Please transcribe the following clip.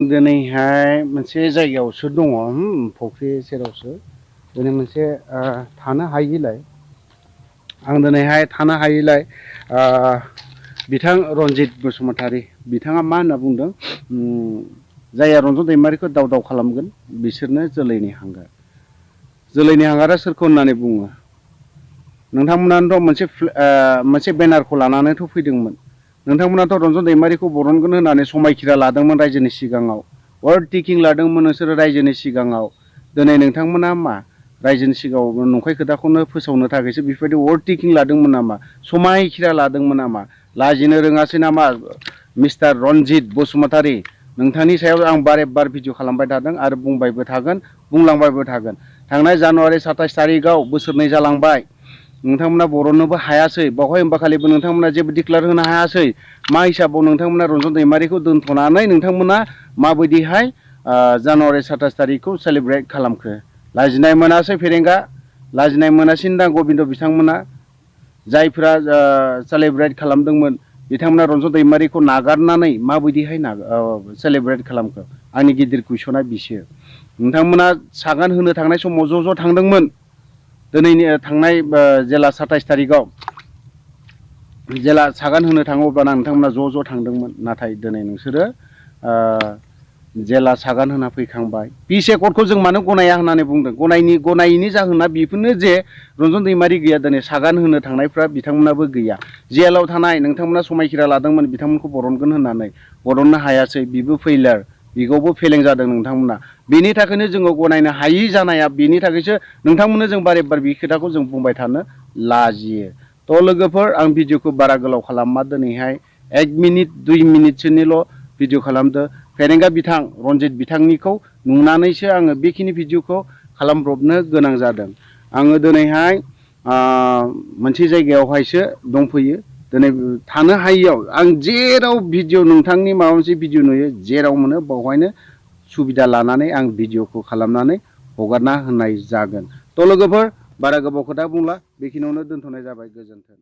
दिनैहाय मोनसे जायगायावसो दङ फुख्रि सेरावसो दिनै मोनसे थानो हायिलाय आं दिनैहाय थानो हायिलाय बिथां रनजित बसुमतारी बिथाङा मा होनना बुंदों जायहा रन्जन दैमारिखौ दाव दाव खालामगोन बिसोरनो जोलैनि हांगारा सोरखौ होननानै बुङो नोंथांमोनानोथ' मोनसे बेनारखौ लानानैथ' फैदोंमोन नोंथांमोनाथ' रन्जन दैमारिखौ बरनगोन होननानै समायखिरा लादोंमोन रायजोनि सिगाङाव वार्ड टेकिं लादोंमोन नोंसोरो रायजोनि सिगाङाव दिनै नोंथांमोना मा रायजोनि सिगाङाव नंखाय खोथाखौनो फोसावनो थाखायसो बेफोरबायदि वार्ड टेकिं लादोंमोन नामा समायखिरा लादोंमोन नामा लाजिनो रोङासै नामा मिस्टार रनजित बसुमतारी नोंथांनि सायाव आं बारे बार भिडिअ खालामबाय थादों आरो बुंबायबो थागोन बुंलांबायबो थागोन थांनाय जानुवारि 27 तारिखआव बोसोरनै जालांबाय नोंथांमोना बरननोबो हायासै बावहाय होमबा खालिबो नोंथांमोना जेबो डिक्लेयार होनो हायासै मा हिसाबाव नोंथांमोना रन्जन दैमारिखौ दोनथ'नानै नोंथांमोना माबायदिहाय जानुवारि 27 तारिखखौ सेलिब्रेट खालामखो लाजिनाय मोनासै फेरेंगा लाजिनाय मोनासै दां गबिन्द बिथांमोना जायफोरा सेलिब्रेट खालामदोंमोन बिथांमोना रन्जन दैमारिखौ नागारनानै माबायदिहाय सेलिब्रेट खालामखो आंनि गिदिर कुइसना बिसो नोंथांमोना सागान होनो थांनाय समाव ज' थांदोंमोन दिनैनि थांनाय जेला 27 तारिखआव जेला सागान होनो थाङो अब्लाना नोंथांमोना ज' थांदोंमोन नाथाय दिनै नोंसोरो जेला सागान होना फैखांबाय पिस एकर्डखौ जों मानो गनाया होननानै बुंदों गनायिनि जाहोना बेफोरनो जे रन्जन दैमारि गैया दिनै सागान होनो थांनायफ्रा बिथांमोनाबो गैया जेलाव थानाय नोंथांमोना समायखिरा लादोंमोन बिथांमोनखौ बरनगोन होननानै बरननो हायासै बिबो फेइलार बिखौबो फेलें जादों नोंथांमोना बेनि थाखायनो जोङो गनायनो हायि जानाया बेनि थाखायसो नोंथांमोननो जों बारे बार बे खोथाखौ जों बुंबाय थानो लाजियो थ' लोगोफोर आं भिडिअखौ बारा गोलाव खालामा दिनैहाय 1 मिनिट 2 मिनिटसोनिल' भिडिअ खालामदो फेरेंगा बिथां रनजित बिथांनिखौ नुनानैसो आङो बेखिनि भिडिअखौ खालामब्रबनो गोनां जादों आङो दिनैहाय मोनसे जायगायावहायसो दंफैयो दिनै थानो हायियाव आं जेराव भिडिअ नोंथांनि माबा मोनसे भिडिअ नुयो जेराव मोनो बावहायनो सुबिदा लानानै आं भिडिअखौ खालामनानै हगारना होनाय जागोन थ' लोगोफोर बारा गोबाव खोथा बुंला बेखिनियावनो दोनथ'नाय जाबाय गोजोन्थों।